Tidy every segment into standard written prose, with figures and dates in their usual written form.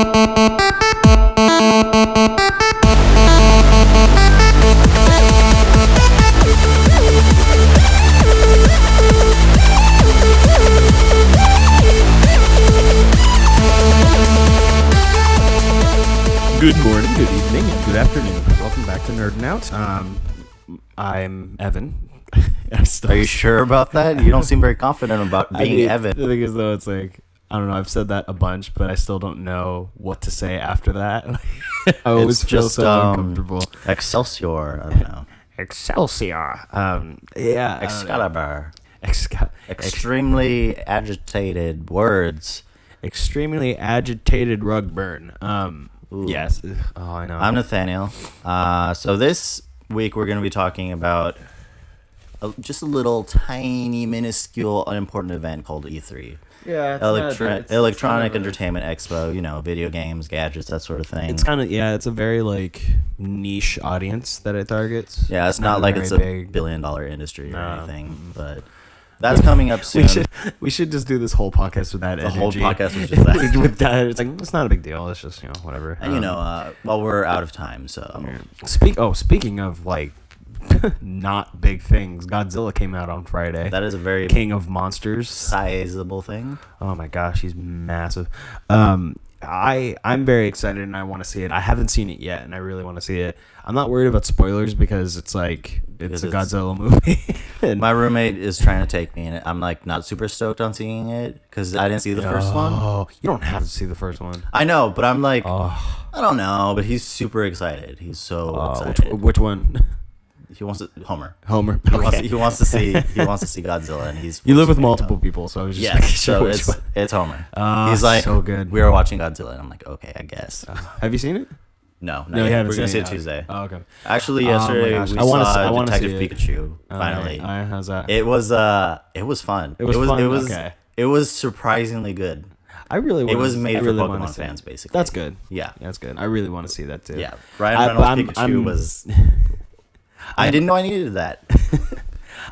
Good morning, good evening, and good afternoon. Welcome back to Nerding Out. I'm Evan. Are you sure about that? You don't seem very confident about being Evan. The thing is, though, it's like, I don't know, I've said that a bunch, but I still don't know what to say after that. I always feel so uncomfortable. Excelsior, I don't know. Excelsior. Yeah. Excalibur. Extremely agitated words. Extremely agitated rug burn. Yes. Oh, I know. I'm Nathanael. So this week we're going to be talking about just a little tiny, minuscule, unimportant event called E3. Yeah, Electronic Entertainment Expo. You know, video games, gadgets, that sort of thing. It's kind of it's a very like niche audience that it targets. Yeah, it's not like it's a $1 billion industry or anything, but. That's coming up soon. We should just do this whole podcast with that energy. The whole podcast was just that. With that, it's like, it's not a big deal. It's just, whatever. And well, we're out of time, so. Speaking of like not big things, Godzilla came out on Friday. That is a very King of Monsters, sizable thing. Oh my gosh, he's massive. I'm very excited and I want to see it. I haven't seen it yet and I really want to see it. I'm not worried about spoilers because it's like it's a Godzilla movie. My roommate is trying to take me, and I'm like not super stoked on seeing it because I didn't see the first one. Oh, you don't have to see the first one. I know, but I'm like, I don't know, but he's super excited. He's so excited. Which one? He wants to Homer. He wants to see Godzilla, and he's. You live with multiple people, so I was just making sure. So it's Homer. He's like, so good. We were watching Godzilla, and I'm like, okay, I guess. Have you seen it? No, you haven't. We're gonna see it Tuesday. Oh, okay. Actually, yesterday we saw Detective Pikachu. Finally, how's that? It was fun. It was surprisingly good. It was made for Pokemon fans, basically. That's good. Yeah, that's good. I really want to see that too. Yeah, Ryan Reynolds Pikachu was. I didn't know I needed that.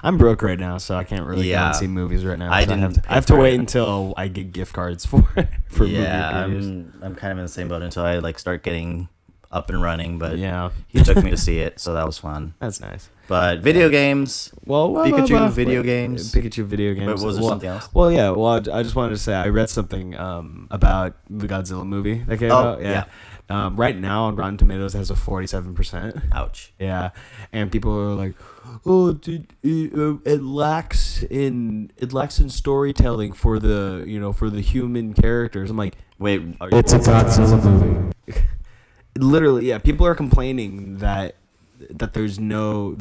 I'm broke right now, so I can't really go and see movies right now. I have to wait until I get gift cards for movie previews. I'm kind of in the same boat until I start getting up and running. But yeah, he took me to see it, so that was fun. That's nice. But video games. Pikachu video games. But was there something else? Well, yeah. Well, I just wanted to say I read something about the Godzilla movie that came out. Yeah. Right now on Rotten Tomatoes it has a 47%. Ouch. Yeah, and people are like, "Oh, it lacks in storytelling for the human characters." I'm like, wait, it's a Godzilla movie. Literally, yeah. People are complaining that there's no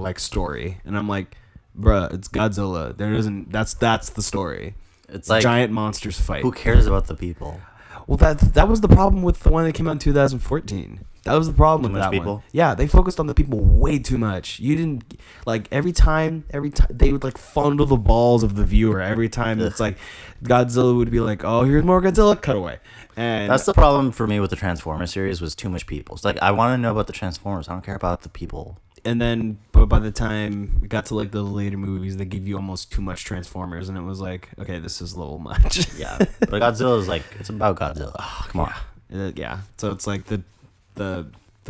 like story, and I'm like, bruh, it's Godzilla. There isn't. That's the story. It's like giant monsters fight. Who cares about the people? Well, that was the problem with the one that came out in 2014. That was the problem with that one. Yeah, they focused on the people way too much. You didn't like every time they would like fondle the balls of the viewer. Every time it's like Godzilla would be like, "Oh, here's more Godzilla," cut away. And that's the problem for me with the Transformers series was too much people. It's like I want to know about the Transformers. I don't care about the people. And then, but by the time we got to like the later movies, they give you almost too much Transformers, and it was like, okay, this is a little much. Yeah, but Godzilla is like it's about Godzilla. Oh, come on. Yeah. So it's like the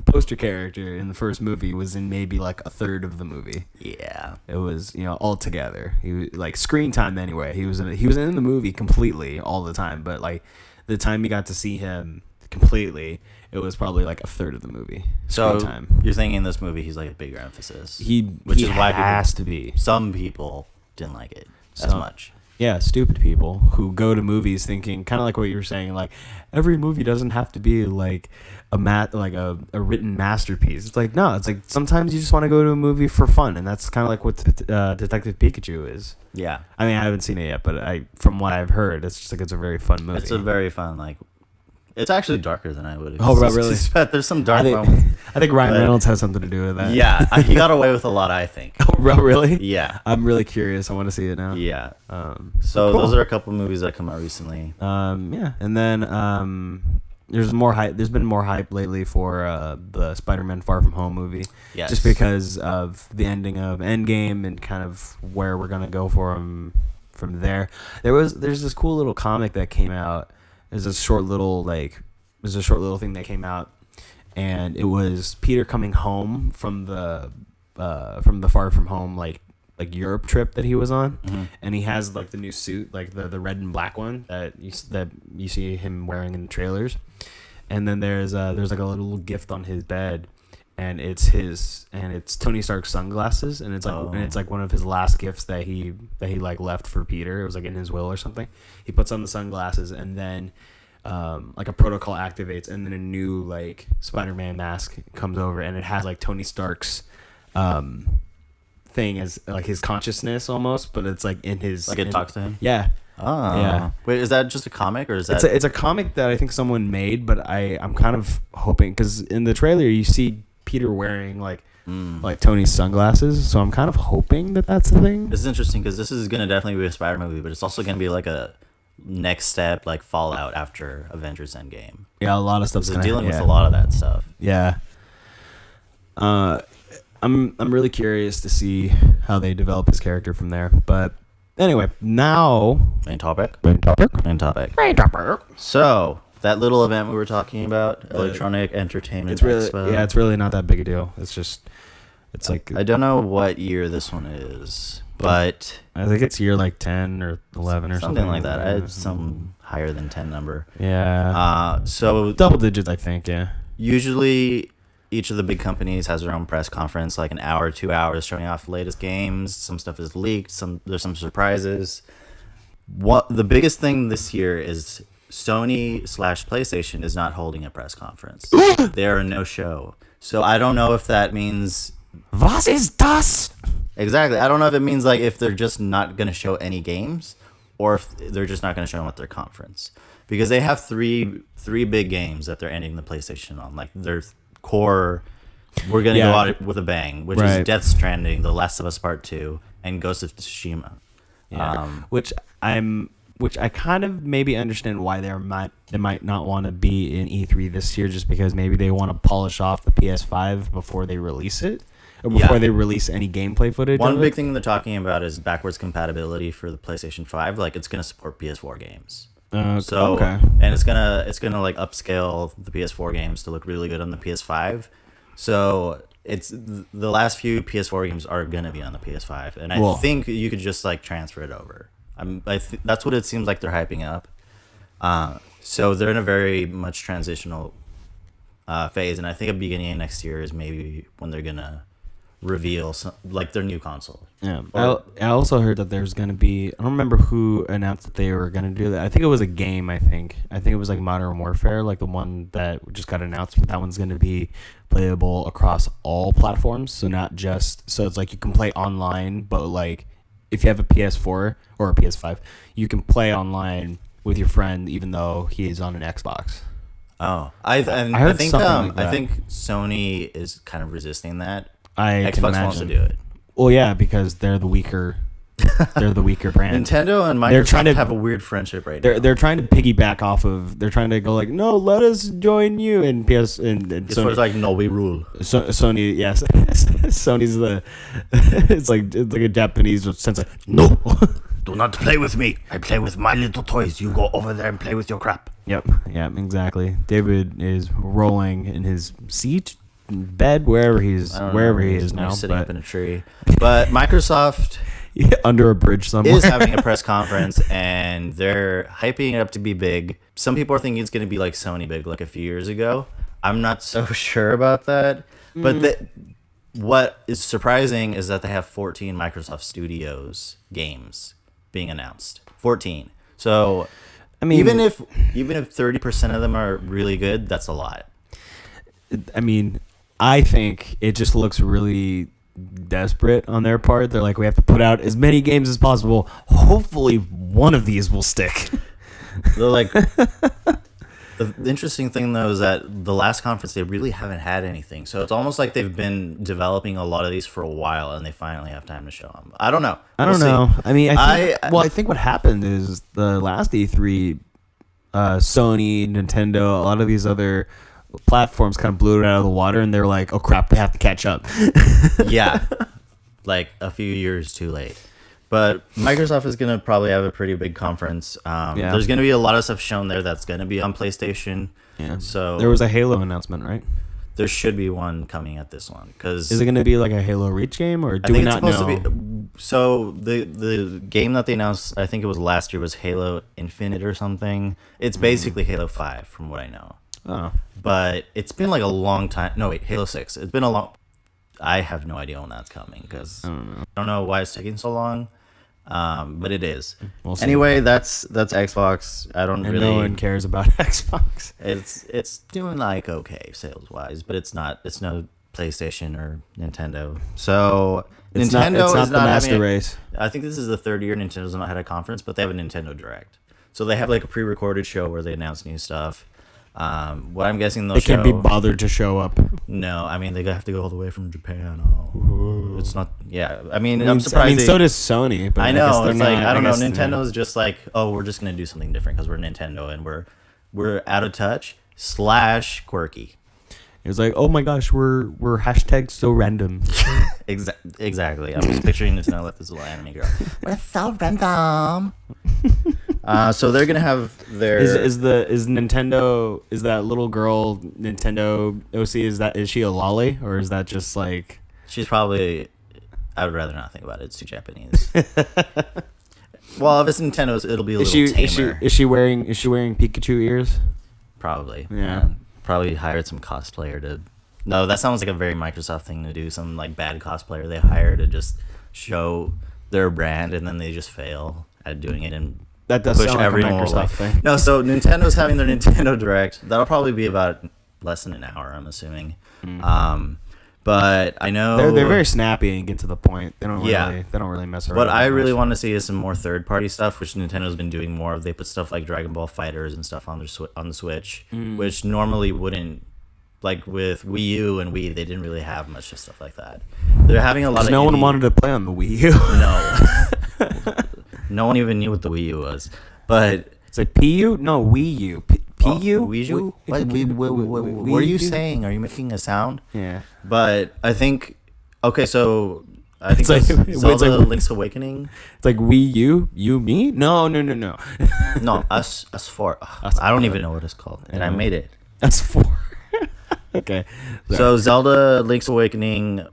poster character in the first movie was in maybe like a third of the movie. Yeah, it was all together. He was like screen time anyway. He was in the movie completely all the time, but like the time you got to see him completely, it was probably like a third of the movie. So time. You're thinking in this movie he's like a bigger emphasis. Which is why has to be. Some people didn't like it as much. Yeah, stupid people who go to movies thinking kind of like what you were saying, like every movie doesn't have to be like a written masterpiece. It's like no, it's like sometimes you just want to go to a movie for fun, and that's kind of like what Detective Pikachu is. Yeah, I mean I haven't seen it yet, but from what I've heard, it's just like it's a very fun movie. It's a very fun like. It's actually darker than I would have. Oh, really? There's some dark moments. I think Ryan Reynolds has something to do with that. Yeah, he got away with a lot, I think. Oh, really? Yeah. I'm really curious. I want to see it now. Yeah. So cool. Those are a couple movies that come out recently. Yeah, and then there's more hype. There's been more hype lately for the Spider-Man Far From Home movie. Yes. Just because of the ending of Endgame and kind of where we're gonna go from there. There's this cool little comic that came out. It's a short little like was a short little thing that came out, and it was Peter coming home from the Far From Home like Europe trip that he was on, and he has like the new suit, like the red and black one that you see him wearing in the trailers, and then there's like a little gift on his bed, and it's Tony Stark's sunglasses, and it's like one of his last gifts that he like left for Peter. It was like in his will or something. He puts on the sunglasses, and then like a protocol activates, and then a new like Spider-Man mask comes over, and it has like Tony Stark's thing as like his consciousness almost, but it's like in his like it talks to him. Yeah. Oh. Yeah. Wait, is that just a comic or is that? It's a comic that I think someone made, but I'm kind of hoping, because in the trailer you see Peter wearing like Tony's sunglasses, so I'm kind of hoping that that's the thing. This is interesting because this is gonna definitely be a Spider movie, but it's also gonna be like a next step, like Fallout after Avengers Endgame. Yeah, a lot of stuff's dealing with a lot of that stuff. Yeah. I'm really curious to see how they develop his character from there. But anyway, now main topic. Main topic. So that little event we were talking about, Electronic Entertainment Expo. Yeah, it's really not that big a deal. It's like I don't know what year this one is, but I think it's year like 10 or 11 or something like that. I had some higher than 10 number. Yeah. So double digits, I think. Yeah. Usually, each of the big companies has their own press conference, like an hour, 2 hours, showing off the latest games. Some stuff is leaked. There's some surprises. The biggest thing this year is Sony/PlayStation is not holding a press conference. They are a no-show. So I don't know if that means... Was ist das? Exactly. I don't know if it means like if they're just not going to show any games, or if they're just not going to show them at their conference. Because they have three big games that they're ending the PlayStation on. Like their core, we're going to go out with a bang, which is Death Stranding, The Last of Us Part 2, and Ghost of Tsushima. Yeah. Which I kind of maybe understand why they might not want to be in E3 this year, just because maybe they want to polish off the PS5 before they release it, or before they release any gameplay footage. One big thing they're talking about is backwards compatibility for the PlayStation 5. Like it's going to support PS4 games. And it's gonna like upscale the PS4 games to look really good on the PS5. So it's the last few PS4 games are gonna be on the PS5, and I think you could just like transfer it over. That's what it seems like they're hyping up. So they're in a very much transitional phase, and I think at the beginning of next year is maybe when they're gonna reveal like their new console. Yeah, I also heard that there's gonna be, I don't remember who announced that they were gonna do that. I think it was a game. I think it was like Modern Warfare, like the one that just got announced. But that one's gonna be playable across all platforms. So not just, so it's like you can play online, but like if you have a PS4 or a PS5, you can play online with your friend even though he is on an Xbox. Oh, I think Sony is kind of resisting that. Xbox wants to do it. Well, yeah, because they're the weaker brand. Nintendo and Microsoft have a weird friendship right now. They're trying to piggyback off of. They're trying to go like, no, let us join you. And Sony's like, no, we rule. Sony, yes, Sony's it's like a Japanese sense of no. Do not play with me. I play with my little toys. You go over there and play with your crap. Yep, exactly. David is rolling in his seat, bed, wherever he is now, sitting up in a tree. But Microsoft under a bridge somewhere is having a press conference, and they're hyping it up to be big. Some people are thinking it's going to be like Sony big, like a few years ago. I'm not so sure about that. But what is surprising is that they have 14 Microsoft Studios games being announced. 14. So I mean, even if 30% of them are really good, that's a lot. I mean, I think it just looks really desperate on their part. They're like, we have to put out as many games as possible. Hopefully one of these will stick. They're like, the interesting thing though is that the last conference they really haven't had anything. So it's almost like they've been developing a lot of these for a while, and they finally have time to show them. I don't know. I don't know. I mean, I think what happened is the last E3, Sony, Nintendo, a lot of these other platforms kind of blew it out of the water, and they're like, oh crap, they have to catch up. Yeah, like a few years too late. But Microsoft is going to probably have a pretty big conference. There's going to be a lot of stuff shown there that's going to be on PlayStation. Yeah. So there was a Halo announcement, right? There should be one coming at this one. Is it going to be like a Halo Reach game, or do we not know? So the game that they announced, I think it was last year, was Halo Infinite or something. It's basically Halo 5, from what I know. Oh. But it's been like a long time. No, wait, Halo 6. It's been a long... I have no idea when that's coming, because I don't know why it's taking so long. But it is. We'll see. Anyway, that's Xbox. No one cares about Xbox. It's doing like okay sales wise, but it's no PlayStation or Nintendo. So it's not the master race. I think this is the third year Nintendo's not had a conference, but they have a Nintendo Direct. So they have like a pre-recorded show where they announce new stuff. What I'm guessing they can't be bothered to show up. No, I mean they have to go all the way from Japan. It's not. Yeah, I mean I'm surprised. I mean, so does Sony. But I know. It's like I don't know. Nintendo's just like, oh, we're just gonna do something different because we're Nintendo and we're out of touch / quirky. It was like, oh my gosh, we're hashtag so random. Exactly. I'm just picturing Nathanael with this little anime girl. We're so random. So they're gonna have their is Nintendo, is that little girl Nintendo OC, is she a lolly, or is that just like she's probably, I would rather not think about it. It's too Japanese. Well, if it's Nintendo's, it'll be a little tamer. Is she wearing Pikachu ears? Probably. Yeah. Probably hired some cosplayer to. No, that sounds like a very Microsoft thing to do. Some like bad cosplayer they hire to just show their brand, and then they just fail at doing it and that does push sound like a Microsoft thing. No, so Nintendo's having their Nintendo Direct. That'll probably be about less than an hour, I'm assuming. But I know they're very snappy and get to the point. They don't really mess around. What I really want to see is some more third-party stuff, which Nintendo's been doing more of. They put stuff like Dragon Ball FighterZ and stuff on the Switch, which normally wouldn't. Like with Wii U and Wii, they didn't really have much of stuff like that. They're having a lot of. No one wanted to play on the Wii U. No, no one even knew what the Wii U was. But it's like PU? No, Wii U. PU? Wii U? What are you saying? Are you making a sound? Yeah. But I think. Okay, so I think it's like Zelda Link's Awakening. It's like Wii U? You, me? No. No, us four. I don't even know what it's called, and I made it. Us four. Okay. So Zelda Link's Awakening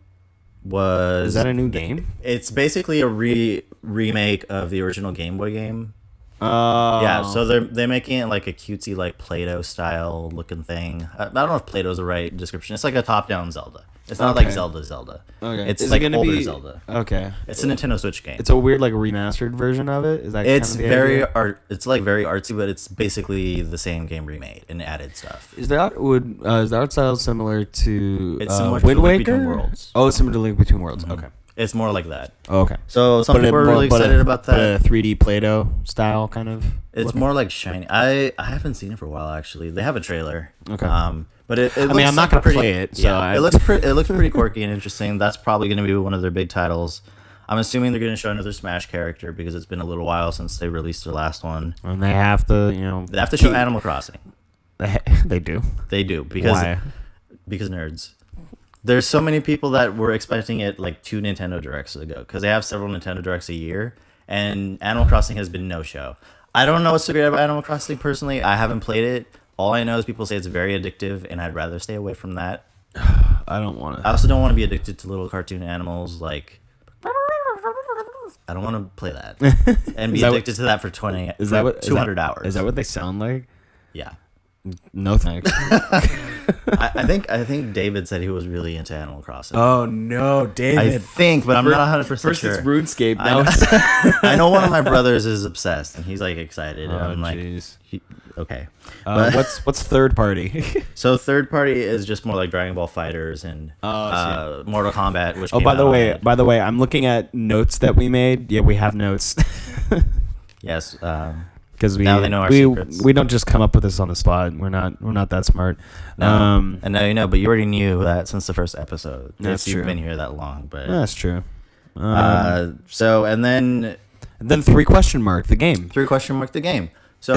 was... Is that a new game? It's basically a remake of the original Game Boy game. Oh. Yeah, so they're making it like a cutesy, like Play-Doh style looking thing. I don't know if Play-Doh's the right description. It's like a top-down Zelda. It's not like Zelda. Okay. It's like older Zelda. Okay. It's a Nintendo Switch game. It's a weird like remastered version of it. Is that? It's very it's like very artsy, but it's basically the same game remade and added stuff. Is the art style similar to similar Wind to Waker? Link Between Worlds. Oh, it's similar to Link Between Worlds. Okay. It's more like that. Oh, okay. So some people are really excited about that. A 3D Play-Doh style kind of. It's more like shiny. I haven't seen it for a while actually. They have a trailer. Okay. But it looks I'm not gonna play it. So yeah, it looks pretty quirky and interesting. That's probably gonna be one of their big titles. I'm assuming they're gonna show another Smash character because it's been a little while since they released their last one. And they have to, They have to show Animal Crossing. They do. They do because Why? Because nerds. There's so many people that were expecting it like 2 Nintendo Directs ago because they have several Nintendo Directs a year, and Animal Crossing has been no show. I don't know what's so great about Animal Crossing personally. I haven't played it. All I know is people say it's very addictive, and I'd rather stay away from that. I don't want to. I also don't want to be addicted to little cartoon animals like. I don't want to play that and be addicted to that for 200 hours. Is that what they sound like? Yeah. No thanks. I think David said he was really into Animal Crossing. Oh no, David! I think, but I'm not 100% sure. First it's RuneScape. I know one of my brothers is obsessed, and he's like excited. And I'm like, okay. What's third party? So third party is just more like Dragon Ball FighterZ and Mortal Kombat. Which by the way, I'm looking at notes that we made. Yeah, we have notes. Yes. Because now they know our secrets. We don't just come up with this on the spot. We're not that smart. No. And now you know, but you already knew that since the first episode. That's true. You've been here that long, but that's true. So and then 3 question mark the game. 3 question mark the game. So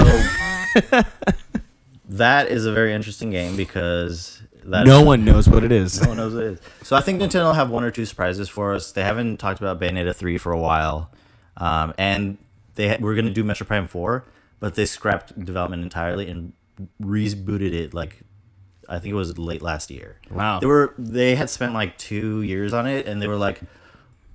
that is a very interesting game because no one knows what it is. No one knows what it is. So I think Nintendo will have 1 or 2 surprises for us. They haven't talked about Bayonetta 3 for a while. And they were going to do Metro Prime 4, but they scrapped development entirely and rebooted it like I think it was late last year. Wow. They had spent like 2 years on it, and they were like,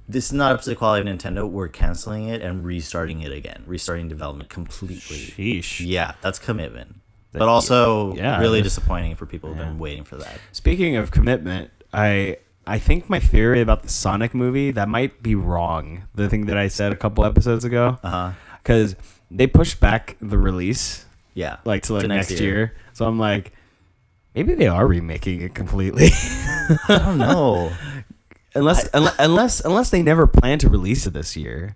this is not up to the quality of Nintendo. We're canceling it and restarting it again, restarting development completely. Sheesh. Yeah, that's commitment. But also really disappointing for people who've been waiting for that. Speaking of commitment, I think my theory about the Sonic movie, that might be wrong. The thing that I said a couple episodes ago. Because they pushed back the release. Yeah. Like to like next year. So I'm like, maybe they are remaking it completely. I don't know. Unless they never plan to release it this year.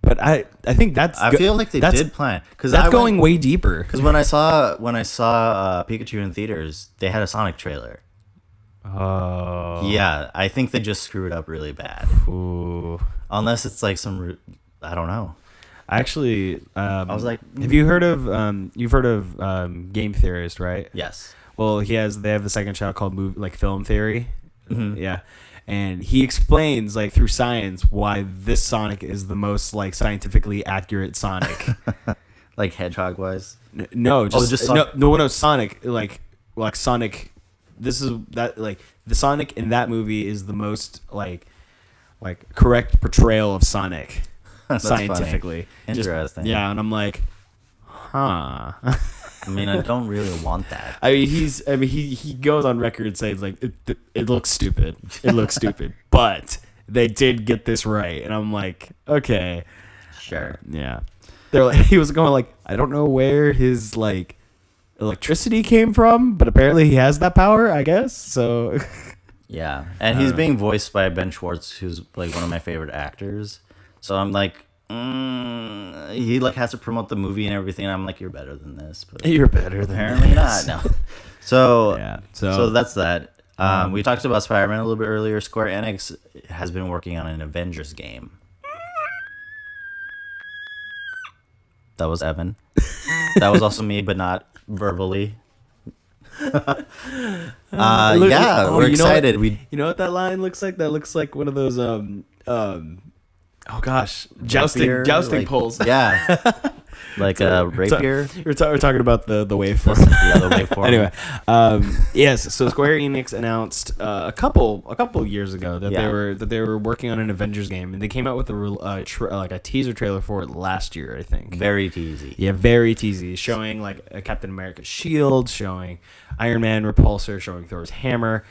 But I think I feel like they did plan, because that's going way deeper. Because when I saw Pikachu in theaters, they had a Sonic trailer. Oh yeah, I think they just screwed up really bad. Ooh. Unless it's like I don't know. Actually, I was like, have you heard of you've heard of Game Theorist, right? Yes. Well, they have the second channel called Film Theory. Mm-hmm. Yeah. And he explains, like, through science, why this Sonic is the most, like, scientifically accurate Sonic. Like hedgehog wise? No, just Sonic. No, Sonic. Like Sonic. This is that, like, the Sonic in that movie is the most, like correct portrayal of Sonic scientifically. Funny. Interesting. And I'm like, huh. I mean, I don't really want that. He goes on record saying, like, it looks stupid. It looks stupid. But they did get this right. And I'm like, okay. Sure. Yeah. He was going like, I don't know where his, like, electricity came from, but apparently he has that power, I guess. So. Yeah. And he's being voiced by Ben Schwartz, who's, like, one of my favorite actors. So I'm like, he like has to promote the movie and everything. And I'm like, you're better than this. But you're better than apparently this. not. No. So yeah. So that's that. We talked about Spider-Man a little bit earlier. Square Enix has been working on an Avengers game. That was Evan. That was also me, but not verbally. We're excited. You know what that line looks like? That looks like one of those oh gosh, jousting poles. Yeah. Like a rapier. We're talking about the waveform. Yeah, the waveform. Anyway, yes. So Square Enix announced a couple years ago that they were working on an Avengers game, and they came out with a teaser trailer for it last year, I think. Very teasy. Yeah, very teasy, showing like a Captain America shield, showing Iron Man repulsor, showing Thor's hammer,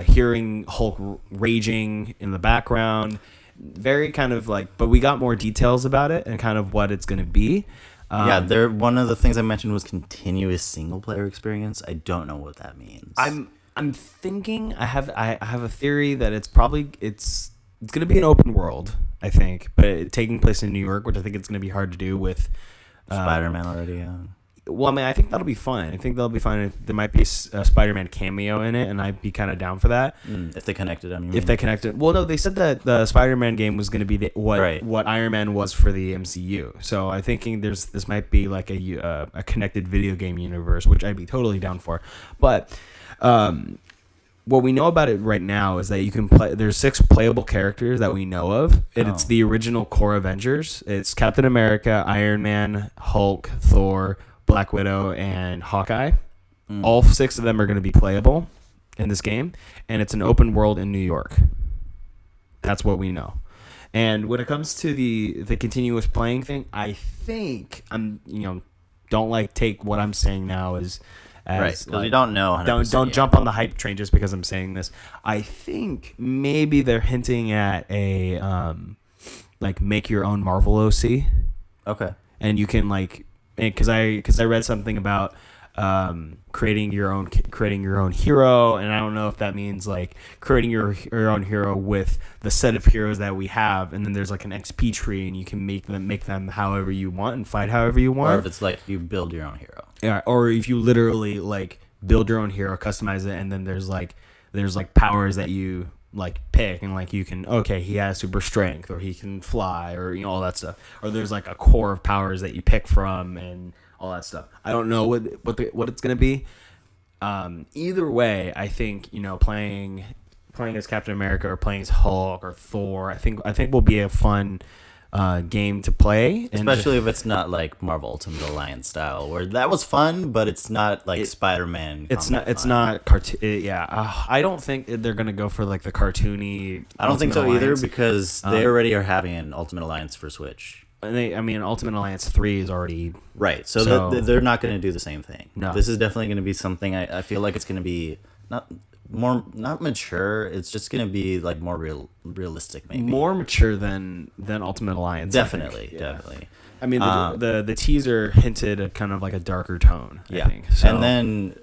hearing Hulk raging in the background. Very kind of like, but we got more details about it and kind of what it's going to be. One of the things I mentioned was continuous single player experience. I don't know what that means. I'm thinking I have a theory that it's going to be an open world, I think, but taking place in New York, which I think it's going to be hard to do with Spider-Man already. Yeah. Well, I mean, I think that'll be fun. There might be a Spider-Man cameo in it, and I'd be kind of down for that. If they connected them. If they connected. Well, no, they said that the Spider-Man game was going to be what Iron Man was for the MCU. So I'm thinking this might be like a connected video game universe, which I'd be totally down for. But what we know about it right now is that you can play. There's 6 playable characters that we know of, and it's the original core Avengers. It's Captain America, Iron Man, Hulk, Thor, Black Widow, and Hawkeye. All 6 of them are going to be playable in this game, and it's an open world in New York. That's what we know. And when it comes to the continuous playing thing, I think don't take what I'm saying now as right, because you don't know. Don't jump on the hype train just because I'm saying this. I think maybe they're hinting at a make your own Marvel OC. Okay. And you can because I read something about creating your own hero, and I don't know if that means like creating your own hero with the set of heroes that we have, and then there's like an XP tree, and you can make them however you want and fight however you want. Or if it's like you build your own hero. Yeah, or if you literally like build your own hero, customize it, and then there's powers that you pick, and you can, he has super strength, or he can fly, or all that stuff, or there's like a core of powers that you pick from and all that stuff. I don't know what it's gonna be. Either way, I think playing as Captain America or playing as Hulk or Thor, I think will be a fun game to play, especially if it's not like Marvel Ultimate Alliance style, where that was fun, but it's not like Spider-Man. It's not cartoon. I don't think they're gonna go for like the cartoony. I don't think so either, because they already are having an Ultimate Alliance for Switch. And Ultimate Alliance 3 is already right. So they're not going to do the same thing. No, this is definitely going to be something. I feel like it's going to be not mature. It's just going to be like more realistic, maybe more mature than Ultimate Alliance. Definitely. I mean, the teaser hinted at kind of like a darker tone. I think. So. And then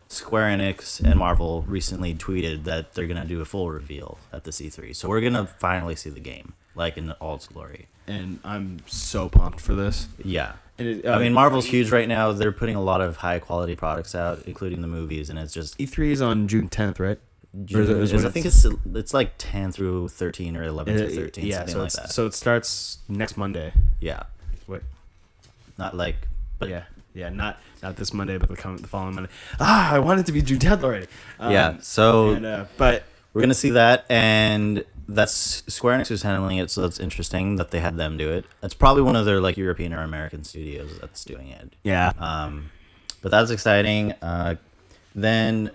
Square Enix and Marvel recently tweeted that they're going to do a full reveal at the E3. So we're going to finally see the game like in all its glory. And I'm so pumped for this. Yeah. I mean, Marvel's huge right now. They're putting a lot of high quality products out, including the movies, and it's just E3 is on June 10th, right? I think it's like 10 through 13 or 11 through 13, something like that. So it starts next Monday. Yeah. Wait. Not like, but yeah, not this Monday, but the following Monday. I want it to be June 10th already. But we're gonna see that, and that's Square Enix who's handling it, so that's interesting that they had them do it. That's probably one of their like European or American studios that's doing it. Yeah. But that's exciting. Then,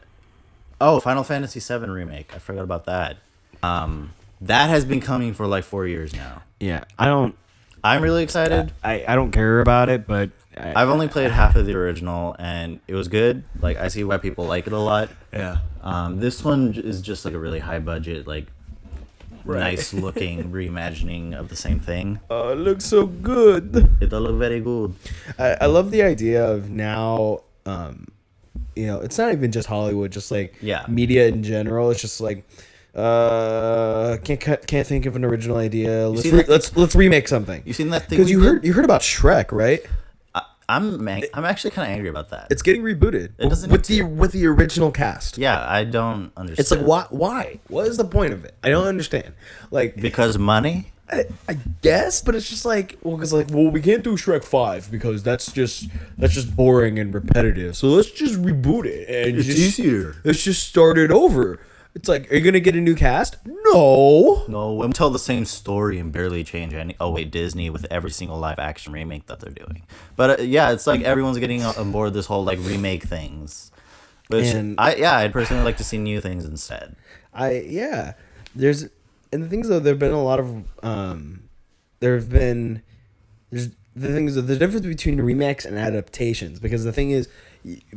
Final Fantasy VII Remake. I forgot about that. That has been coming for like 4 years now. Yeah. I'm really excited. I don't care about it, but I've only played half of the original, and it was good. Like, I see why people like it a lot. Yeah. This one is just like a really high budget, like nice looking reimagining of the same thing. Oh, it looks so good. It does look very good. I love the idea of now, it's not even just Hollywood, just like media in general. It's just like, can't think of an original idea. Let's remake something. You seen that thing? Because you heard about Shrek, right? I'm actually kind of angry about that. It's getting rebooted. It doesn't with the original cast. Yeah, I don't understand. It's like why? What is the point of it? I don't understand. Like, because money. I guess, but it's just like, we can't do Shrek 5 because that's just boring and repetitive. So let's just reboot it and it's easier. Let's just start it over. It's like, are you gonna get a new cast? No, we'll tell the same story and barely change any. Oh wait, Disney with every single live action remake that they're doing. But it's like everyone's getting on board this whole like remake things. Which I'd personally like to see new things instead. There's the difference the difference between remakes and adaptations, because the thing is,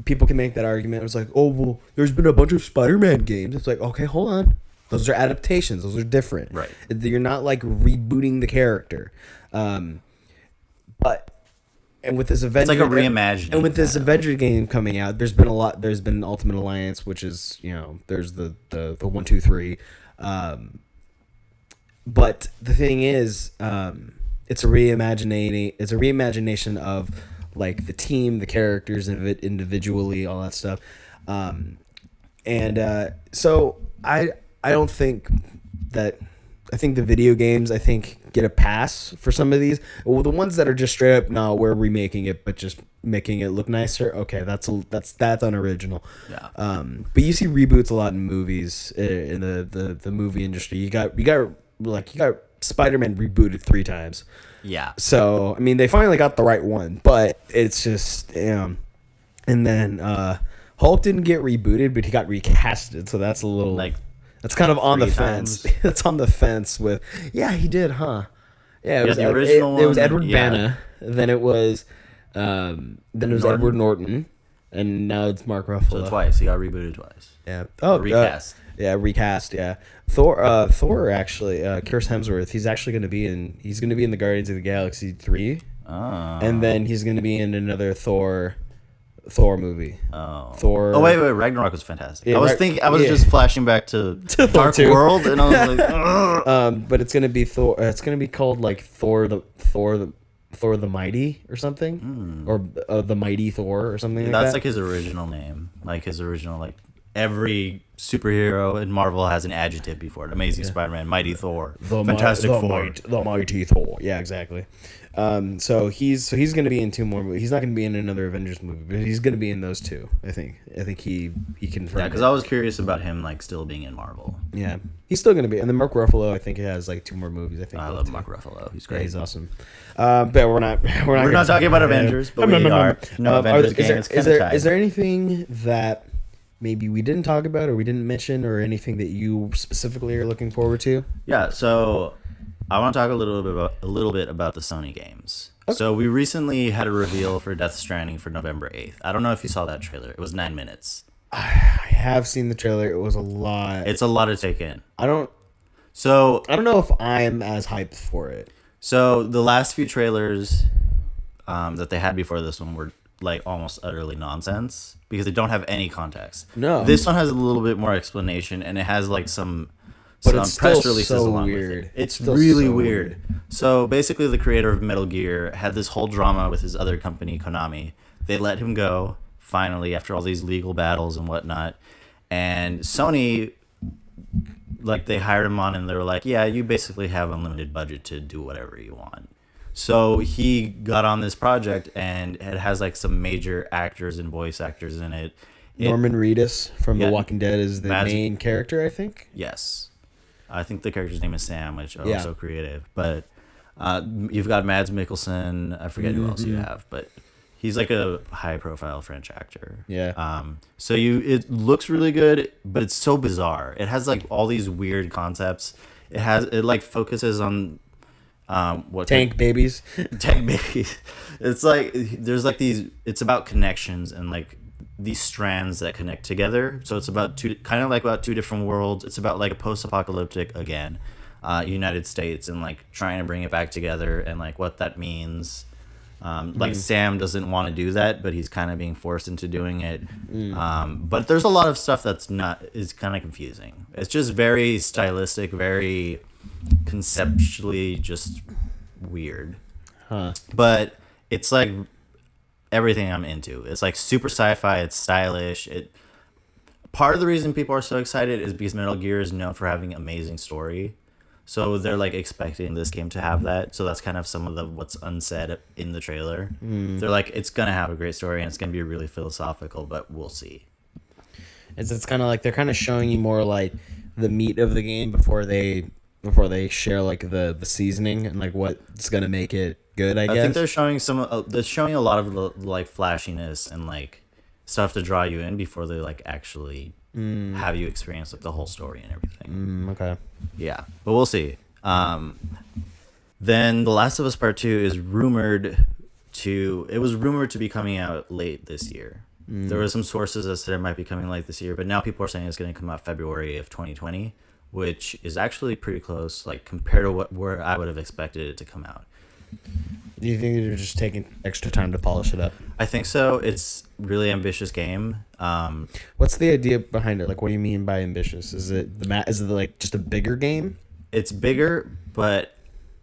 people can make that argument. It's like, oh, well, there's been a bunch of Spider-Man games. It's like, okay, hold on. Those are adaptations. Those are different. Right. You're not like rebooting the character. And with this Avenger, it's like a reimagining. And with this Avenger game coming out, there's been Ultimate Alliance, which is, there's the 1, 2, 3. But the thing is, it's a reimagination of like the team, the characters of it individually, all that stuff. So I don't think that. I think the video games get a pass for some of these. Well, the ones that are just straight up, no, we're remaking it, but just making it look nicer. Okay, that's unoriginal. Yeah. But you see reboots a lot in movies, in the movie industry. You got Spider-Man rebooted 3 times. Yeah. So I mean, they finally got the right one, but it's just And then Hulk didn't get rebooted, but he got recasted. So that's a little like. That's kind of on the fence. It's on the fence with, he did, huh? Yeah, it was the original. It was Edward Bana. Then it was, Edward Norton, and now it's Mark Ruffalo. So twice, he got rebooted twice. Yeah. Recast. Recast. Yeah. Thor actually, Chris Hemsworth. He's actually going to be in the Guardians of the Galaxy 3. Oh. And then he's going to be in another Thor movie. Thor. Oh wait, Ragnarok was fantastic. Yeah, I was just flashing back to Dark World, and I was like, ugh. But it's gonna be Thor. It's gonna be called like Thor the Mighty or something, or the Mighty Thor or something. That's like his original name, like his original like every superhero in Marvel has an adjective before it. Amazing Spider-Man, Mighty Thor, Fantastic Four. The Mighty Thor. Yeah, exactly. So he's going to be in 2 more movies. He's not going to be in another Avengers movie, but he's going to be in those 2. I think he confirmed. Yeah, because I was curious about him like still being in Marvel. Yeah, he's still going to be. And then Mark Ruffalo, I think he has like 2 more movies. I think I love Mark Ruffalo. He's great. Yeah, he's awesome. But we're not talking about Avengers, but we are. No, Avengers game is kind of tied. Is there anything that maybe we didn't talk about or we didn't mention, or anything that you specifically are looking forward to? Yeah, so I want to talk a little bit about the Sony games. Okay. So we recently had a reveal for Death Stranding for November 8th. I don't know if you saw that trailer. It was 9 minutes. I have seen the trailer. It was a lot. It's a lot to take in. I don't know if I'm as hyped for it. So the last few trailers that they had before this one were like almost utterly nonsense because they don't have any context. No. This one has a little bit more explanation, and it has like some it's press releases so along weird. with it. It's really so weird. So basically, the creator of Metal Gear had this whole drama with his other company, Konami. They let him go finally after all these legal battles and whatnot. And Sony, like, they hired him on, and they were like, "Yeah, you basically have unlimited budget to do whatever you want." So he got on this project, and it has like some major actors and voice actors in it. Norman Reedus from The Walking Dead is the main character, I think. Yes. I think the character's name is Sam, which is so creative. But you've got Mads Mikkelsen. I forget who else you have, but he's like a high-profile French actor. Yeah. So it looks really good, but it's so bizarre. It has like all these weird concepts. It like focuses on tank babies. Tank babies. It's like there's like these. It's about connections and like these strands that connect together. So it's about two different worlds. It's about like a post-apocalyptic United States and like trying to bring it back together and like what that means. Like Sam doesn't want to do that, but he's kind of being forced into doing it. But there's a lot of stuff is kind of confusing. It's just very stylistic, very conceptually just weird. But it's like everything I'm into. It's like super sci-fi. It's stylish. Part of the reason people are so excited is because Metal Gear is known for having amazing story. So they're like expecting this game to have that. So that's kind of some of what's unsaid in the trailer. They're like, it's gonna have a great story and it's gonna be really philosophical, but we'll see. It's kind of like they're kind of showing you more like the meat of the game before they share like the seasoning and like what's gonna make it good. I guess. I think they're showing a lot of like flashiness and like stuff to draw you in before they like actually have you experience like the whole story and everything. Okay. Yeah, but we'll see. Then The Last of Us Part 2 is rumored to be coming out late this year. There were some sources that said it might be coming late this year, but now people are saying it's going to come out February of 2020, which is actually pretty close, like compared to where I would have expected it to come out. Do you think they're just taking extra time to polish it up? I think so. It's really ambitious game. What's the idea behind it? Like, what do you mean by ambitious? Is it like just a bigger game? It's bigger, but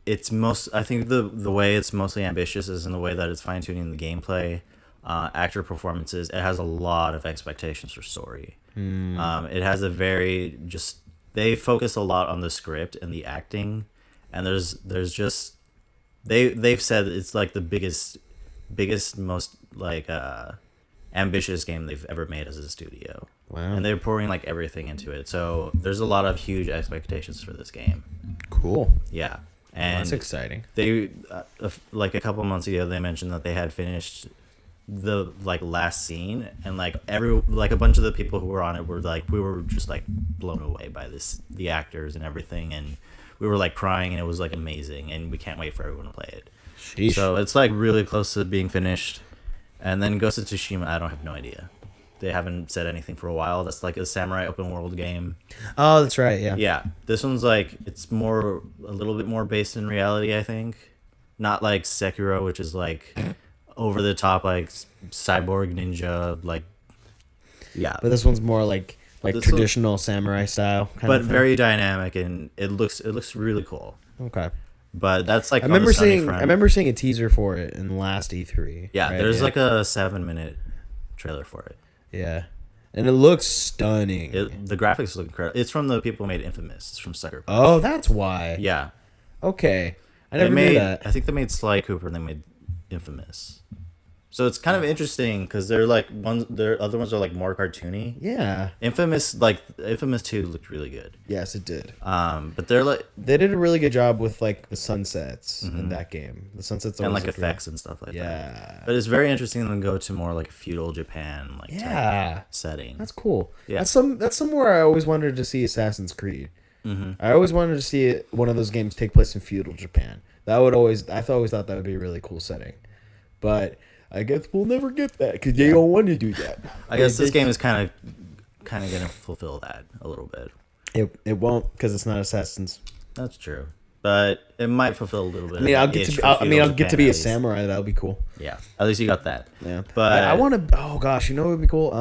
I think the way it's mostly ambitious is in the way that it's fine tuning the gameplay, actor performances. It has a lot of expectations for story. It has they focus a lot on the script and the acting, and there's just they've said it's like the biggest most like ambitious game they've ever made as a studio. Wow. And they're pouring like everything into it, so there's a lot of huge expectations for this game. Cool. Yeah. And that's exciting. They like a couple months ago they mentioned that they had finished the like last scene, and like a bunch of the people who were on it were like, we were just like blown away by the actors and everything, and we were like crying, and it was like amazing, and we can't wait for everyone to play it. Sheesh. So it's like really close to being finished. And then Ghost of Tsushima, I don't have no idea. They haven't said anything for a while. That's like a samurai open world game. Oh, that's right. Yeah. Yeah. This one's like, it's a little bit more based in reality, I think. Not like Sekiro, which is like over the top, like cyborg ninja, like, yeah. But this one's more like traditional samurai style. But very dynamic, and it looks really cool. Okay. But that's like I remember seeing a teaser for it in the last E3. Yeah, right? there's like a 7-minute trailer for it. Yeah. And it looks stunning. The graphics look incredible. It's from the people who made Infamous. It's from Sucker Punch. Oh, that's why. Yeah. Okay. I never knew that. I think they made Sly Cooper and they made Infamous. So it's kind of interesting because they're like their other ones are like more cartoony. Yeah. Infamous 2 looked really good. Yes, it did. But they did a really good job with like the sunsets in that game. The sunsets and like effects and stuff like that. Yeah. But it's very interesting to go to more like feudal Japan type setting. That's cool. Yeah. That's somewhere I always wanted to see Assassin's Creed. I always wanted to see one of those games take place in feudal Japan. I always thought that would be a really cool setting. But I guess we'll never get that because they don't want to do that. I guess this game is kind of going to fulfill that a little bit. It won't because it's not Assassin's. That's true, but it might fulfill a little bit. I'll get to be a samurai. That'll be cool. Yeah, at least you got that. Yeah, but I want to. Oh gosh, you know what would be cool?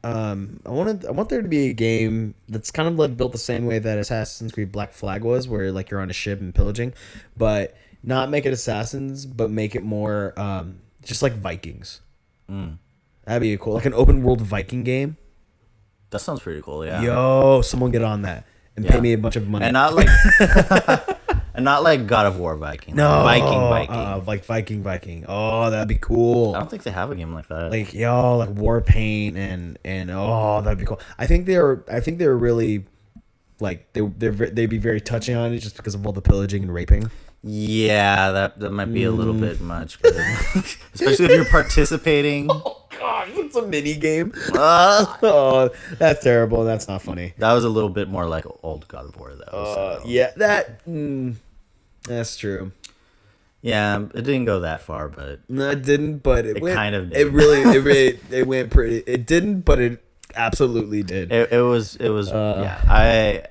I want there to be a game that's kind of like built the same way that Assassin's Creed Black Flag was, where like you're on a ship and pillaging, but not make it Assassins, but make it more just like Vikings. That'd be cool, like an open world Viking game. That sounds pretty cool. Yeah. Yo, someone get on that and pay me a bunch of money. And not like and not like God of War Viking. No, Viking. Like Viking. Oh, that'd be cool. I don't think they have a game like that. Like like war paint and oh, that'd be cool. I think they were really like they'd be very touching on it just because of all the pillaging and raping. Yeah, that might be a little bit much, but especially if you're participating. Oh gosh, it's a mini game. Oh, that's terrible. That's not funny. That was a little bit more like old God of War, though. Yeah, that's true. Yeah, it didn't go that far, but no, it didn't. But it kind of did. It went pretty. It didn't, but it absolutely did. It was. Yeah,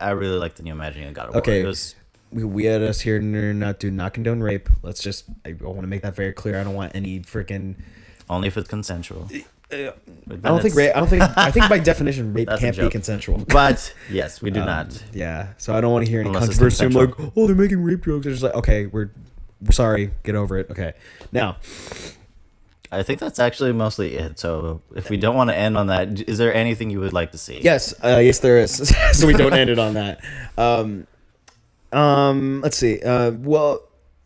I really like the new Imagining of God of War. Okay. It was, we had us here not condone rape. Let's just. I want to make that very clear. I don't want any freaking. Only if it's consensual. I think by definition rape can't be consensual. But yes, we do not. Yeah. So I don't want to hear any controversy. I'm like, oh, they're making rape jokes. They're just like, okay, we're sorry, get over it. Okay. Now, I think that's actually mostly it. So if we don't want to end on that, is there anything you would like to see? Yes, there is. So we don't end it on that. Let's see. Well,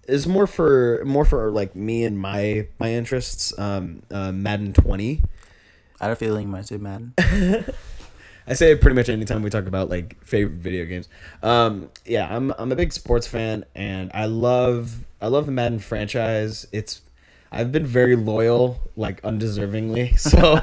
it's more for like me and my interests. Madden 20. I had a feeling you might say Madden. I say it pretty much anytime we talk about like favorite video games. Yeah, I'm a big sports fan, and I love the Madden franchise. I've been very loyal, like undeservingly. So,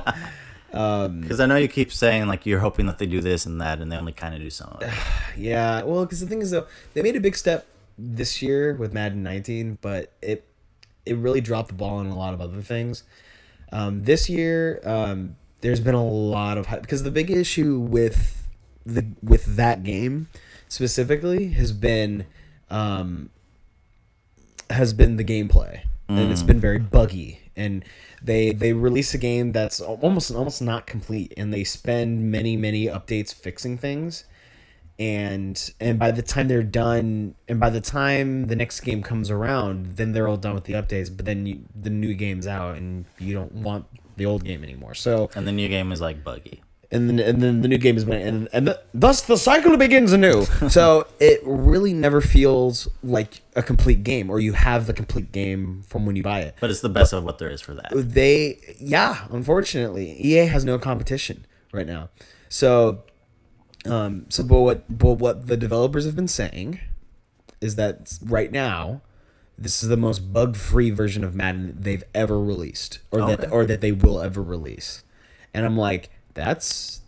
because I know you keep saying like you're hoping that they do this and that, and they only kind of do some of it. Yeah, well, because the thing is though, they made a big step this year with Madden 19, but it really dropped the ball on a lot of other things. This year, there's been a lot of hype because the big issue with that game specifically has been the gameplay, and it's been very buggy. And they release a game that's almost not complete, and they spend many updates fixing things. And by the time they're done, and by the time the next game comes around, then they're all done with the updates. But then the new game's out, and you don't want the old game anymore. So and the new game is like buggy, and then the new game is thus the cycle begins anew. So it really never feels like a complete game, or you have the complete game from when you buy it. But it's the best of what there is for that. Unfortunately, EA has no competition right now. So. But what the developers have been saying is that right now, this is the most bug-free version of Madden they've ever released, or that they will ever release. And I'm like, that's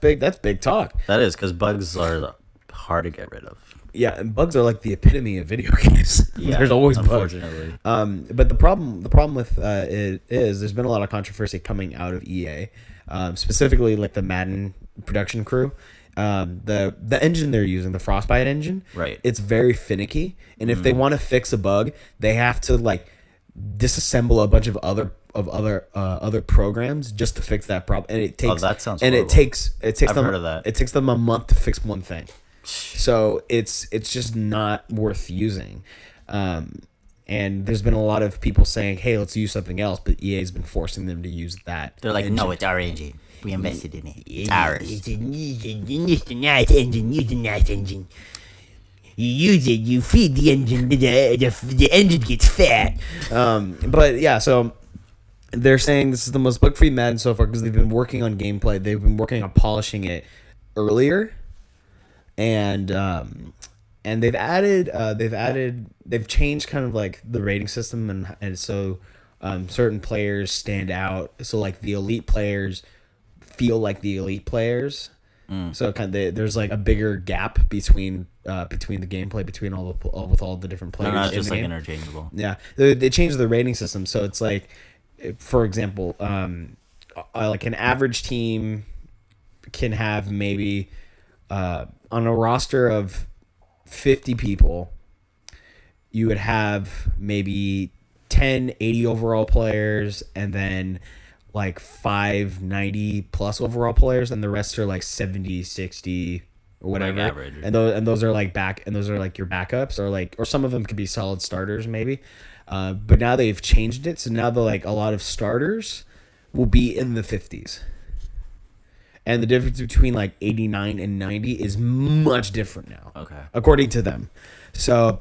big. That's big talk. That is, because bugs are hard to get rid of. Yeah, and bugs are like the epitome of video games. Yeah, there's always bugs. Unfortunately. But the problem with it is there's been a lot of controversy coming out of EA, specifically like the Madden production crew. The engine they're using, the Frostbite engine, right? It's very finicky, and if they want to fix a bug, they have to like disassemble a bunch of other programs just to fix that problem. And it takes that sounds and horrible. it takes I've them heard of that. It takes them a month to fix one thing. So it's just not worth using. And there's been a lot of people saying, "Hey, let's use something else," but EA's been forcing them to use that. They're like, engine. "No, it's our engine." We invested in it. It's ours. It's a nice engine. Use a nice engine. You use it, you feed the engine, the engine gets fat. But yeah, so they're saying this is the most bug-free Madden so far because they've been working on gameplay. They've been working on polishing it earlier, and they've changed kind of like the rating system, and so certain players stand out. So like the elite players feel like the elite players. So kind of there's like a bigger gap between the gameplay between all the different players. They're not just like interchangeable. Yeah, they changed the rating system, so it's like, for example, like an average team can have maybe on a roster of 50 people, you would have maybe 10 80 overall players, and then like 5 90 plus overall players, and the rest are like 70 60 or whatever, like average. And those are like your backups, or some of them could be solid starters maybe, but now they've changed it, so now a lot of starters will be in the 50s, and the difference between like 89 and 90 is much different now, according to them. So,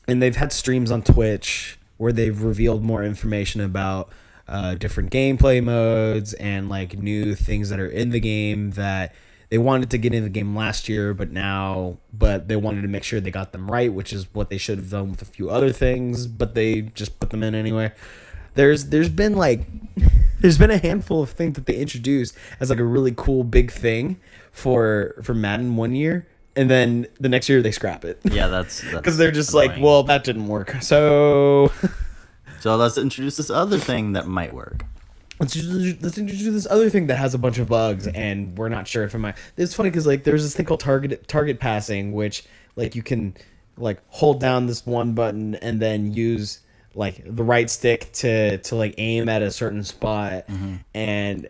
and they've had streams on Twitch where they've revealed more information about different gameplay modes and like new things that are in the game that they wanted to get in the game last year, but they wanted to make sure they got them right, which is what they should have done with a few other things, but they just put them in anyway. There's been a handful of things that they introduced as like a really cool big thing for Madden one year, and then the next year they scrap it. Yeah, that's because they're just annoying. Like, well, that didn't work, so. So let's introduce this other thing that might work. Let's introduce this other thing that has a bunch of bugs, and we're not sure if it might. It's funny because like there's this thing called target passing, which like you can like hold down this one button and then use like the right stick to like aim at a certain spot, and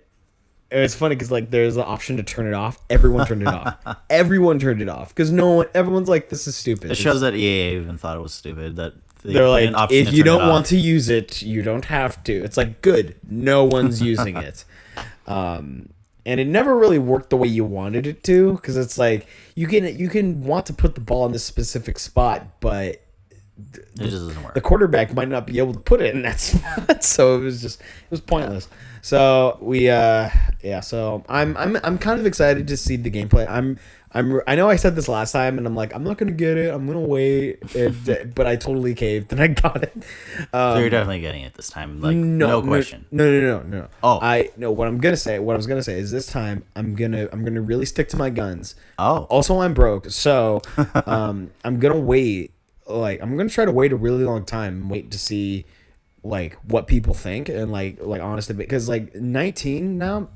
it's funny because like there's an option to turn it off. Everyone turned it off. Everyone turned it off because everyone's like, this is stupid. It shows that EA even thought it was stupid. That they're like, if you don't want to use it, you don't have to. It's like, good, no one's using it. And it never really worked the way you wanted it to, because it's like you can want to put the ball in this specific spot, but it just doesn't work. The quarterback might not be able to put it in that spot, so it was pointless. So so I'm kind of excited to see the gameplay. I know I said this last time, and I'm like, I'm not gonna get it. I'm gonna wait, but I totally caved and I got it. So you're definitely getting it this time, like no question. No. Oh, what I was gonna say is this time I'm gonna really stick to my guns. Oh. Also, I'm broke, so I'm gonna wait. Like, I'm gonna try to wait a really long time and wait to see like what people think, and like honest debate, because like 19 now,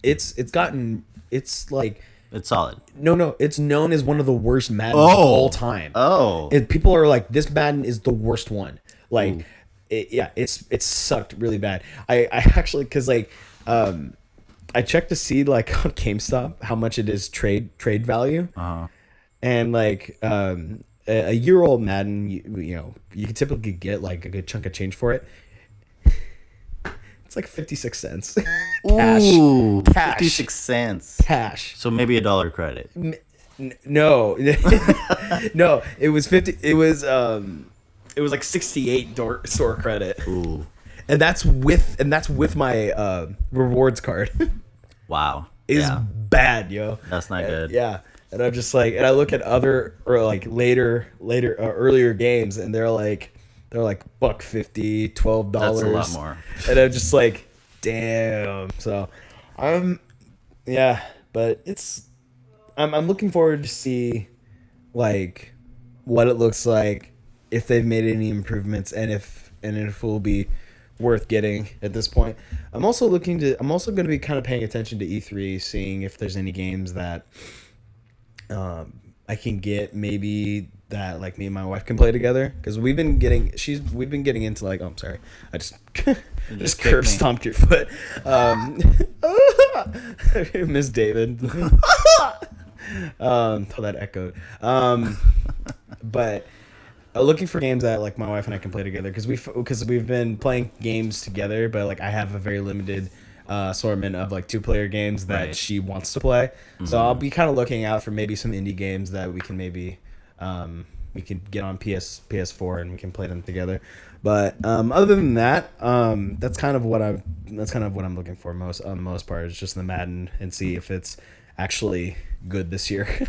it's solid. No, it's known as one of the worst Maddens of all time. People are like, this Madden is the worst one. Like, it's sucked really bad. I actually, because like I checked to see like on GameStop how much it is trade value, and like a year-old Madden, you can typically get like a good chunk of change for it. It's like 56 cents. Cash. Ooh, 56 cents. Cash. So maybe $1 credit. No. No, it was 50. It was like 68 store credit. Ooh. And that's with my rewards card. Wow. Is bad, yo. That's not good. Yeah. And I'm just like, and I look at other or like earlier games, and they're like $1.50, $12. That's a lot more. And I'm just like, damn. So but I'm looking forward to see like what it looks like, if they've made any improvements, and if it will be worth getting at this point. I'm also going to be kind of paying attention to E3, seeing if there's any games that I can get, maybe that like me and my wife can play together, because we've been getting into like, oh, I'm sorry, I just curb stomped your foot. Miss David. How that echoed. But looking for games that like my wife and I can play together, because we've been playing games together, but like I have a very limited assortment of like 2-player games that she wants to play. So I'll be kind of looking out for maybe some indie games that we can maybe we can get on PS4 and we can play them together. But other than that, that's kind of what I'm looking for most on the most part. Is just the Madden and see if it's actually good this year.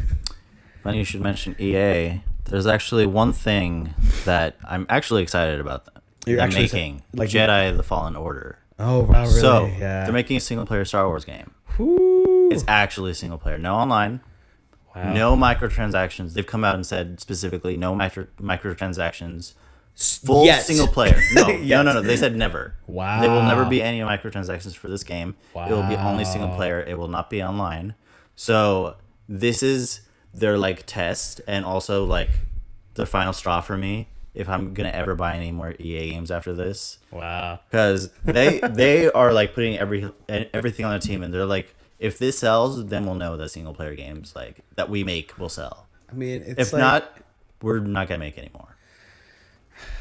Funny you should mention EA. There's actually one thing that I'm actually excited about. They're making Jedi: The Fallen Order. Oh wow! Really? So they're making a single-player Star Wars game. Woo. It's actually single player, no online, no microtransactions. They've come out and said specifically no microtransactions. Full single player. No. They said never. Wow. There will never be any microtransactions for this game. Wow. It will be only single player. It will not be online. So this is their like test and also like the final straw for me if I'm gonna ever buy any more EA games after this. Wow. Because they are like putting everything on the team, and they're like, if this sells, then we'll know that single player games like that we make will sell. I mean, if not, we're not gonna make any more.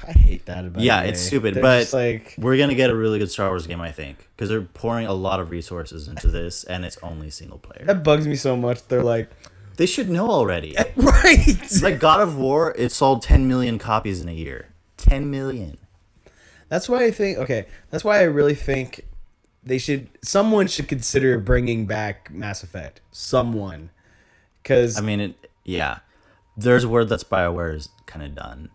I hate that about EA. It's stupid, but like, we're gonna get a really good Star Wars game, I think, because they're pouring a lot of resources into this, and it's only single player. That bugs me so much. They're like, they should know already, right? Like God of War, it sold 10 million copies in a year. 10 million. That's why I think. Okay, that's why I really think someone should consider bringing back Mass Effect. Someone, because I mean, there's word that's BioWare is kind of done.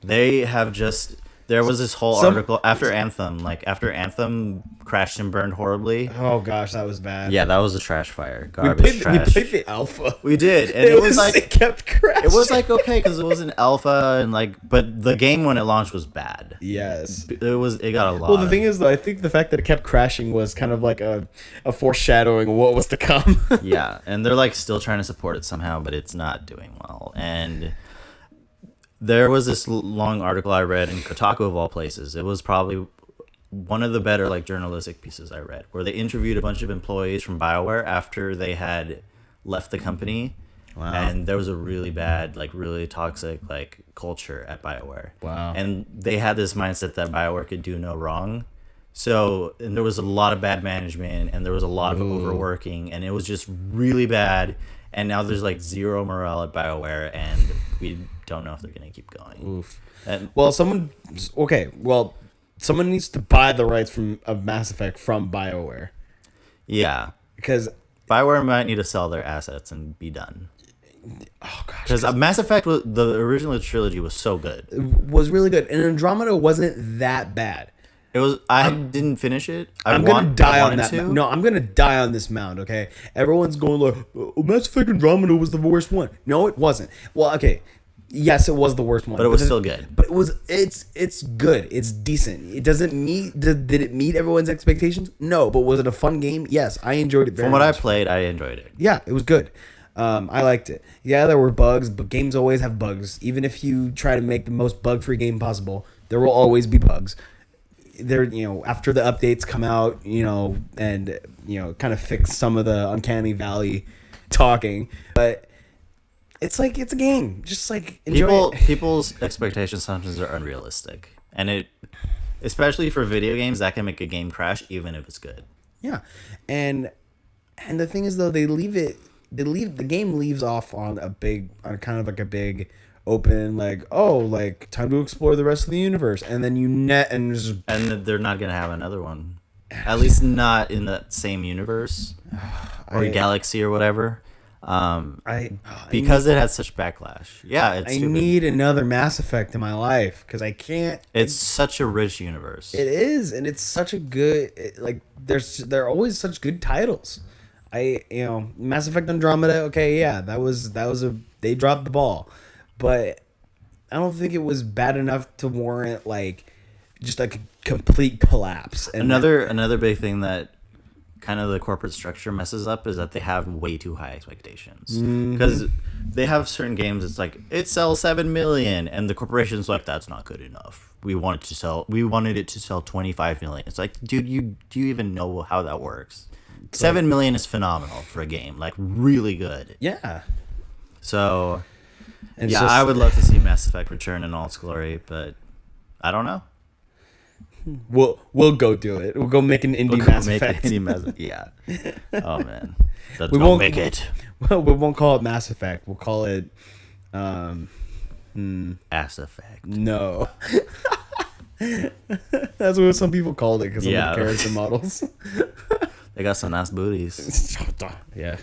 They have just. There was this whole article after Anthem. Like, after Anthem crashed and burned horribly. Oh, gosh, that was bad. Yeah, that was a trash fire. Garbage trash. We played the alpha. We did. And it was like... It kept crashing. It was like, okay, because it was an alpha, and like... But the game, when it launched, was bad. Yes. It got a lot. Well, the thing is, though, I think the fact that it kept crashing was kind of like a foreshadowing of what was to come. Yeah, and they're like still trying to support it somehow, but it's not doing well. And... There was this long article I read in Kotaku of all places. It was probably one of the better like journalistic pieces I read, where they interviewed a bunch of employees from BioWare after they had left the company. Wow. And there was a really bad, like really toxic like culture at BioWare. Wow. And they had this mindset that BioWare could do no wrong. So, and there was a lot of bad management, and there was a lot of overworking, and it was just really bad. And now there's like zero morale at BioWare, and we don't know if they're gonna keep going. Oof. And, someone needs to buy the rights of Mass Effect from BioWare. Yeah, because BioWare might need to sell their assets and be done. Oh gosh, because Mass Effect the original trilogy was so good. It was really good, and Andromeda wasn't that bad. It was. I didn't finish it. I'm gonna die on that. No, I'm gonna die on this mound. Okay, everyone's going like, Mass Effect Andromeda was the worst one. No, it wasn't. Well, okay, yes, it was the worst one, but it was still good. But it's good. It's decent. It doesn't meet. Did it meet everyone's expectations? No, but was it a fun game? Yes, I enjoyed it very much. From what I played, I enjoyed it. Yeah, it was good. I liked it. Yeah, there were bugs, but games always have bugs. Even if you try to make the most bug-free game possible, there will always be bugs. There, after the updates come out, and kind of fix some of the uncanny valley talking, but it's like it's a game. Just like enjoy it. People's expectations sometimes are unrealistic, and especially for video games, that can make a game crash even if it's good. Yeah, and the thing is though, the game leaves off on kind of like a big open, like time to explore the rest of the universe, and then and they're not gonna have another one, at least not in that same universe or galaxy or whatever. Because it had such backlash. Yeah, it's stupid. Need another Mass Effect in my life because I can't. It's such a rich universe. It is, and it's such a good there are always such good titles. Mass Effect Andromeda. Okay, yeah, that was they dropped the ball. But I don't think it was bad enough to warrant just a complete collapse. And another big thing that kind of the corporate structure messes up is that they have way too high expectations. Because they have certain games, it's like it sells 7 million, and the corporation's like, that's not good enough. We wanted it to sell 25 million. It's like, dude, do you even know how that works? 7 million is phenomenal for a game, like really good. Yeah. So. I would love to see Mass Effect return in all its glory, but I don't know. We'll go do it. We'll go make an indie Mass Effect. Yeah. Oh man. We won't make it. Well, we won't call it Mass Effect. We'll call it Ass Effect. No. That's what some people called it because of the character models. They got some nice booties. Yeah.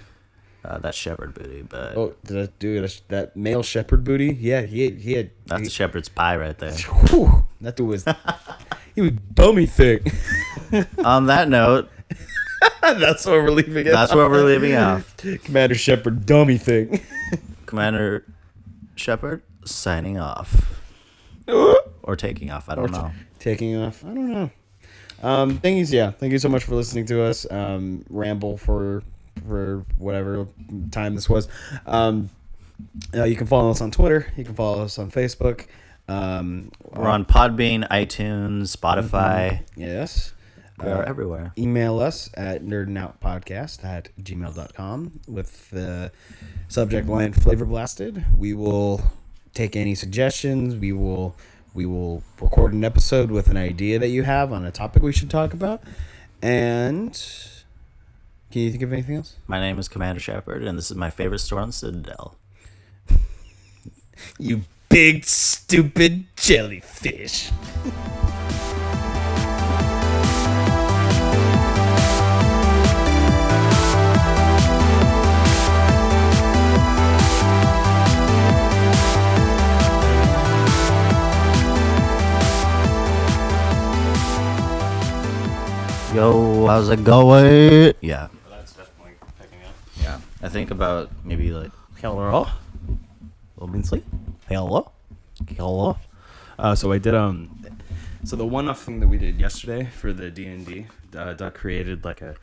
That shepherd booty, but that male shepherd booty. Yeah, he had. That's the shepherd's pie right there. Whew, that dude was. He was dummy thick. On that note, that's what we're leaving. That's what we're leaving out. Commander Shepard, dummy thick. Commander Shepard signing off. Or taking off. I don't know. Taking off. I don't know. Thank you so much for listening to us ramble for whatever time this was. You can follow us on Twitter. You can follow us on Facebook. We're on Podbean, iTunes, Spotify. Yes. We are everywhere. Email us at nerdingoutpodcast@gmail.com with the subject line Flavor Blasted. We will take any suggestions. We will record an episode with an idea that you have on a topic we should talk about. And can you think of anything else? My name is Commander Shepard, and this is my favorite store on the Citadel. You big stupid jellyfish. Yo, how's it going? Yeah. That's definitely picking up. Yeah. I think about maybe like Hello. Obviously. Hello. So I did so the one-off thing that we did yesterday for the D&D, Doug created like a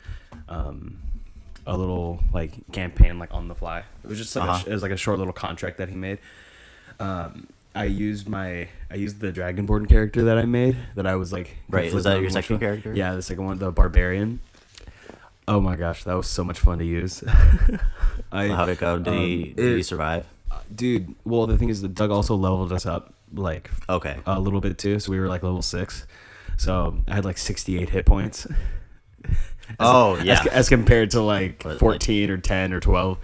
little like campaign like on the fly. It was just like it was like a short little contract that he made. I used the Dragonborn character that I made that I was like... Right, was that your second character? Yeah, the second one, the Barbarian. Oh my gosh, that was so much fun to use. How'd it go? Did he survive? Dude, well, the thing is that Doug also leveled us up like a little bit too, so we were like level 6. So I had like 68 hit points. As compared to like 14 or 10 or 12.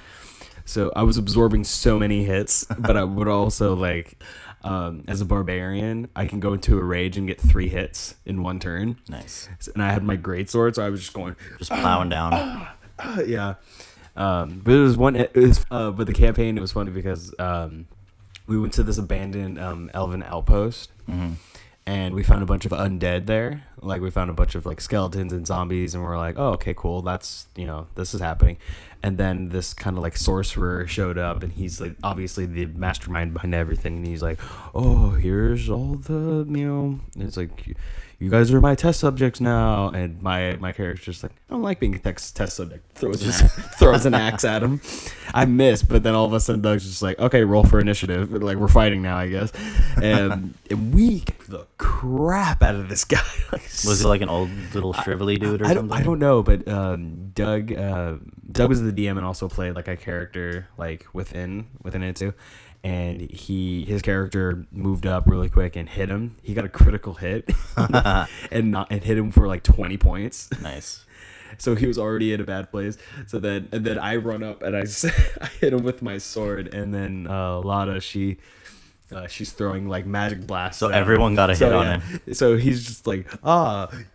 So I was absorbing so many hits, but I would also like, as a barbarian, I can go into a rage and get 3 hits in one turn. Nice. And I had my greatsword, so I was just plowing down. Yeah. But it was but the campaign, it was funny because we went to this abandoned elven outpost. Mm-hmm. And we found a bunch of undead there. Like, we found a bunch of, like, skeletons and zombies. And we're like, oh, okay, cool. That's, this is happening. And then this kind of, like, sorcerer showed up. And he's, like, obviously the mastermind behind everything. And he's like, oh, here's all the, And it's like, you guys are my test subjects now. And my character's just like, I don't like being a test subject. Throws an axe at him. I miss. But then all of a sudden, Doug's just like, okay, roll for initiative. Like, we're fighting now, I guess. And we kicked the crap out of this guy. Was he like an old little shrivelly dude or something? I don't know, but Doug was the DM and also played like a character like within it too. And his character moved up really quick and hit him. He got a critical hit and hit him for like 20 points. Nice. So he was already in a bad place. So then I run up and I hit him with my sword. And then Lada, she's throwing like magic blasts. So everyone got a hit on him. So he's just like,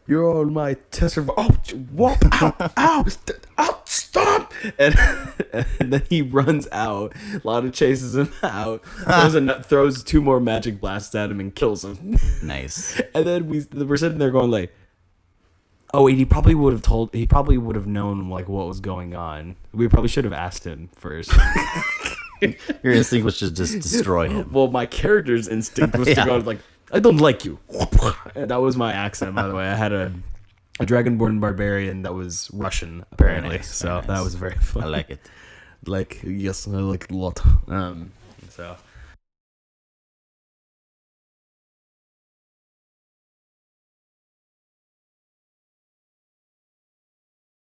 you're on my test of whoop, ow, stop. And then he runs out. Lada chases him out, throws 2 more magic blasts at him and kills him. Nice. And then we're sitting there going like, oh, he probably would have known like what was going on. We probably should have asked him first. Your instinct was just destroy him. Well, my character's instinct was to go like, I don't like you. And that was my accent, by the way. I had a Dragonborn barbarian that was Russian, apparently. Very nice. That was very fun. I like it. Yes, I like it a lot. So